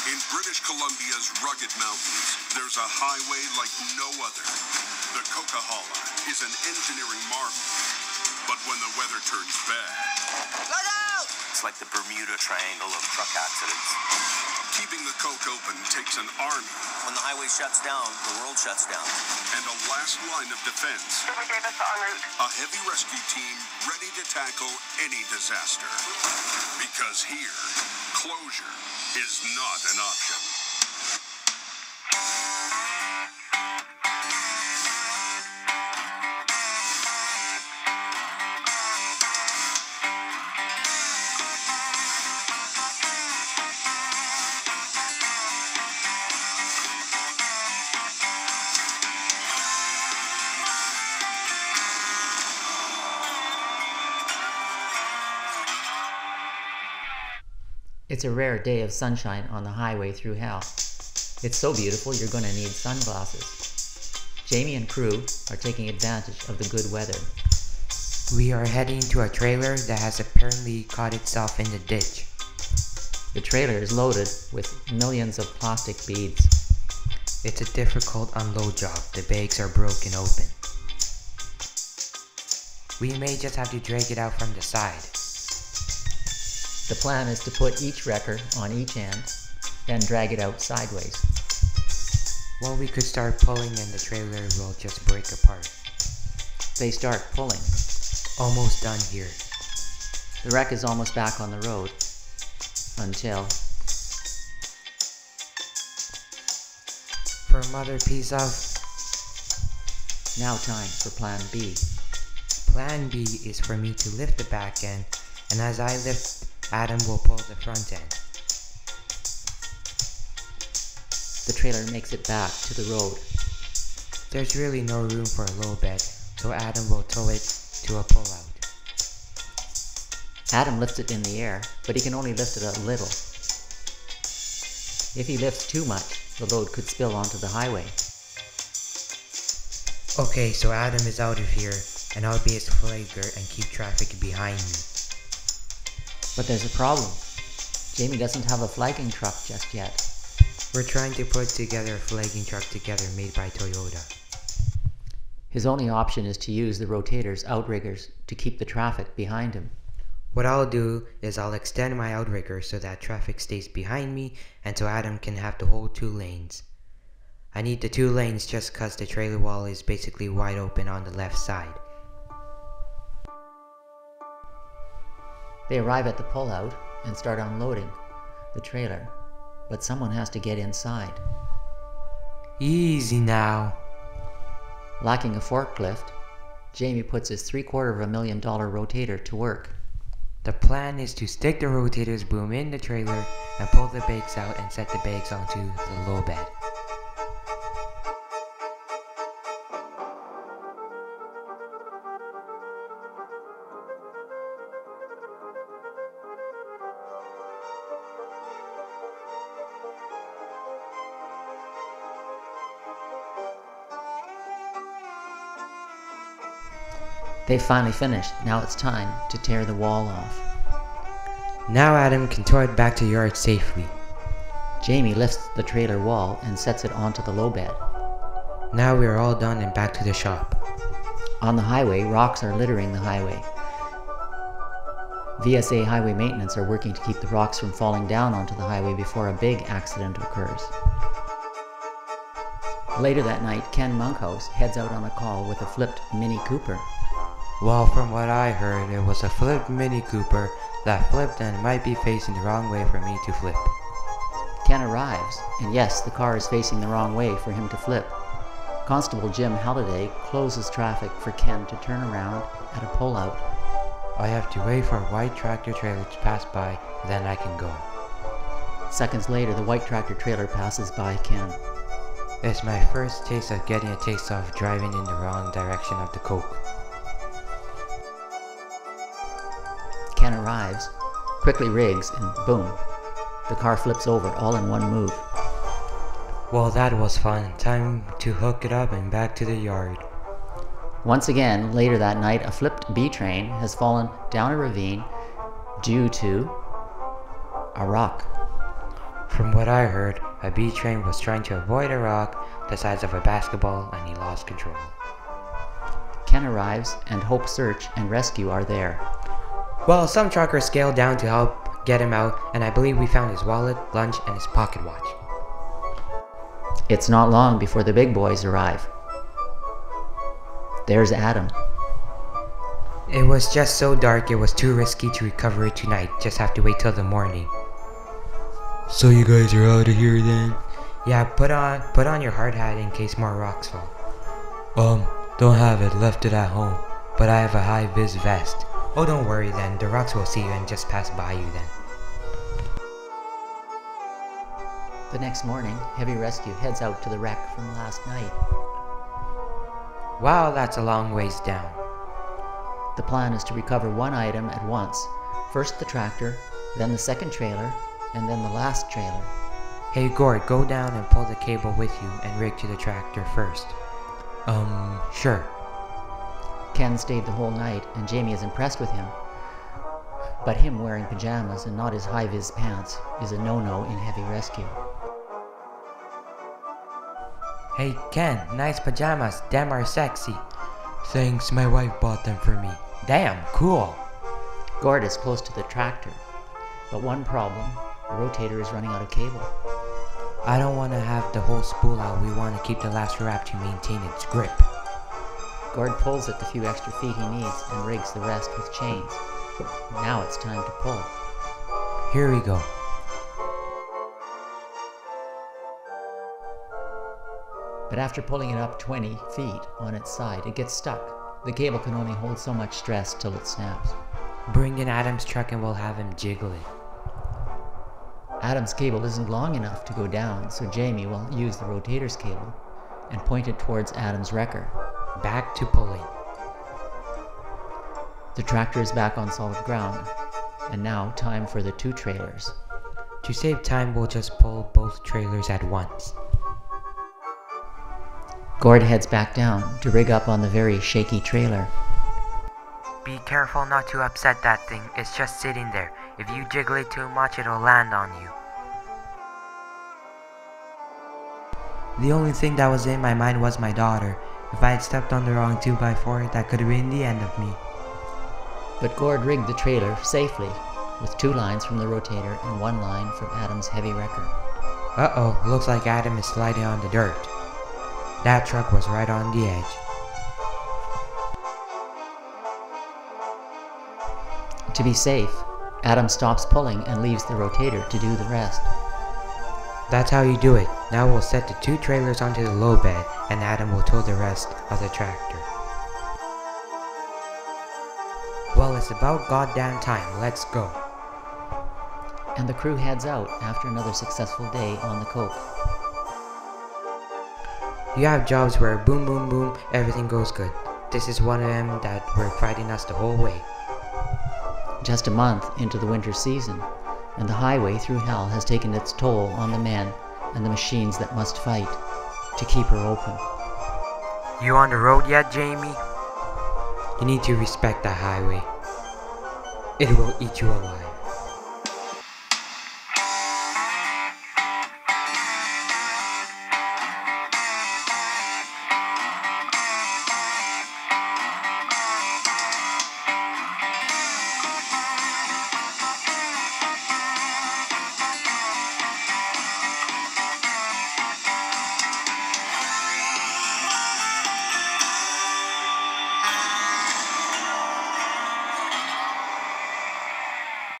In British Columbia's rugged mountains, there's a highway like no other. The Coquihalla is an engineering marvel. But when the weather turns bad... Look out! It's like the Bermuda Triangle of truck accidents. Keeping the coke open takes an army. When the highway shuts down, the world shuts down. And a last line of defense. Silver Davis en route. A heavy rescue team ready to tackle any disaster. Because here, closure is not an option. It's a rare day of sunshine on the highway through hell. It's so beautiful you're going to need sunglasses. Jamie and crew are taking advantage of the good weather. We are heading to a trailer that has apparently caught itself in the ditch. The trailer is loaded with millions of plastic beads. It's a difficult unload job. The bags are broken open. We may just have to drag it out from the side. The plan is to put each wrecker on each end, then drag it out sideways. Well, we could start pulling and the trailer will just break apart. They start pulling. Almost done here. The wreck is almost back on the road, until... For another piece of... Now time for Plan B. Plan B is for me to lift the back end, and as I lift, Adam will pull the front end. The trailer makes it back to the road. There's really no room for a low bed, so Adam will tow it to a pullout. Adam lifts it in the air, but he can only lift it a little. If he lifts too much, the load could spill onto the highway. Okay, so Adam is out of here, and I'll be his flagger and keep traffic behind me. But there's a problem. Jamie doesn't have a flagging truck just yet. We're trying to put together a flagging truck together made by Toyota. His only option is to use the rotator's outriggers to keep the traffic behind him. What I'll do is I'll extend my outrigger so that traffic stays behind me and so Adam can have the whole 2 lanes. I need the 2 lanes just cause the trailer wall is basically wide open on the left side. They arrive at the pullout and start unloading the trailer, but someone has to get inside. Easy now. Lacking a forklift, Jamie puts his $750,000 rotator to work. The plan is to stick the rotator's boom in the trailer and pull the bags out and set the bags onto the low bed. They've finally finished. Now it's time to tear the wall off. Now Adam can tow it back to yard safely. Jamie lifts the trailer wall and sets it onto the low bed. Now we are all done and back to the shop. On the highway, rocks are littering the highway. VSA Highway Maintenance are working to keep the rocks from falling down onto the highway before a big accident occurs. Later that night, Ken Monkhouse heads out on a call with a flipped Mini Cooper. Well, from what I heard, it was a flipped Mini Cooper that flipped and might be facing the wrong way for me to flip. Ken arrives, and yes, the car is facing the wrong way for him to flip. Constable Jim Halliday closes traffic for Ken to turn around at a pullout. I have to wait for a white tractor trailer to pass by, then I can go. Seconds later, the white tractor trailer passes by Ken. It's my first taste of getting a taste of driving in the wrong direction of the coke. Ken arrives, quickly rigs, and boom, the car flips over all in one move. Well, that was fun. Time to hook it up and back to the yard. Once again, later that night, a flipped B train has fallen down a ravine due to a rock. From what I heard, a B train was trying to avoid a rock the size of a basketball and he lost control. Ken arrives and Hope Search and Rescue are there. Well, some truckers scaled down to help get him out, and I believe we found his wallet, lunch, and his pocket watch. It's not long before the big boys arrive. There's Adam. It was just so dark it was too risky to recover it tonight. Just have to wait till the morning. So you guys are out of here then? Yeah, put on your hard hat in case more rocks fall. Don't have it, left it at home. But I have a high-vis vest. Oh, don't worry then, the rocks will see you and just pass by you then. The next morning, Heavy Rescue heads out to the wreck from last night. Wow, that's a long ways down. The plan is to recover one item at once. First the tractor, then the second trailer, and then the last trailer. Hey Gord, go down and pull the cable with you and rig to the tractor first. Sure. Ken stayed the whole night, and Jamie is impressed with him. But him wearing pajamas and not his high-vis pants is a no-no in Heavy Rescue. Hey Ken, nice pajamas, them are sexy. Thanks, my wife bought them for me. Damn, cool. Gord is close to the tractor, but one problem, the rotator is running out of cable. I don't want to have the whole spool out, we want to keep the last wrap to maintain its grip. Gord pulls it the few extra feet he needs and rigs the rest with chains. Now it's time to pull. Here we go. But after pulling it up 20 feet on its side, it gets stuck. The cable can only hold so much stress till it snaps. Bring in Adam's truck and we'll have him jiggle it. Adam's cable isn't long enough to go down, so Jamie will use the rotator's cable and point it towards Adam's wrecker. Back to pulling. The tractor is back on solid ground, and now time for the two trailers. To save time, we'll just pull both trailers at once. Gord heads back down to rig up on the very shaky trailer. Be careful not to upset that thing, it's just sitting there. If you jiggle it too much, it'll land on you. The only thing that was in my mind was my daughter. If I had stepped on the wrong 2x4, that could have been the end of me. But Gord rigged the trailer safely, with 2 lines from the rotator and 1 line from Adam's heavy wrecker. Uh-oh, looks like Adam is sliding on the dirt. That truck was right on the edge. To be safe, Adam stops pulling and leaves the rotator to do the rest. That's how you do it. Now we'll set the 2 trailers onto the low bed, and Adam will tow the rest of the tractor. Well, it's about goddamn time. Let's go. And the crew heads out after another successful day on the coke. You have jobs where boom boom boom, everything goes good. This is one of them that were fighting us the whole way. Just a month into the winter season, and the highway through hell has taken its toll on the men and the machines that must fight to keep her open. You on the road yet, Jamie? You need to respect the highway. It will eat you alive.